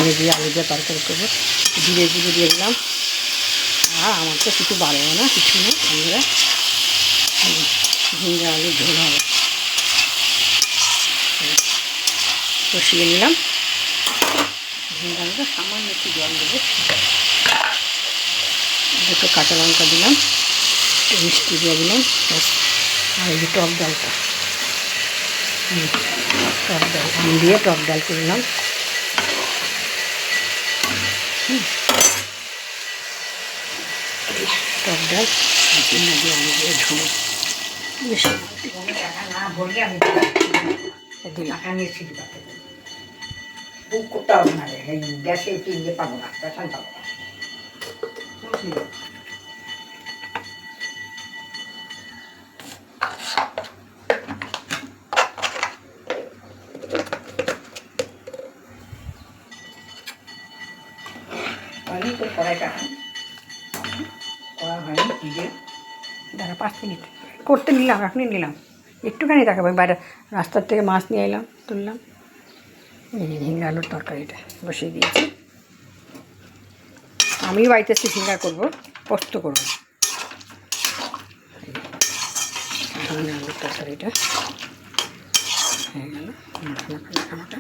ফোড়নে দিয়ে আলু দিয়ে তরকারি করবো। জিরে গুঁড়ো দিয়ে দিলাম। আর আমার তো কিছু বাড়বো না, কিছু নেই, আমরা ঝিঙ্গা আলু ঝোল হবে। কষিয়ে নিলাম। ঝিঙ্গা আলুটা সামান্য একটু জল দেবো। দুটো কাঁচা লঙ্কা দিলাম, মিষ্টি দিয়ে দিলাম। আর এই যে টক ডালটা, টক ডাল দিয়ে টক ডাল করলাম। টক ডাল ঝিঙ্গা দিয়ে আমি দিয়ে ঝোল বেশি না বললে আমি দিলাম। বুক করতে হবে না, গ্যাসে ইয়ে পাবো না, পেছন পাবো না। হয়নি তো কড়াইটা করা হয়নি ভিজে। দাঁড়া 5 মিনিট করতে নিলাম, এখনই নিলাম, একটুখানি দেখাবো। বাইরে রাস্তার থেকে মাছ নিয়ে এলাম, তুললাম। এই যে ঝিঙ্গা আলুর তরকারিটা বসিয়ে দিয়েছি। আমি বাড়িতে এসে ঝিঙ্গা করবো, পোস্ত করবো। ঝিঙ্গা আলুর তরকারিটা হয়ে গেল। মাখানোটা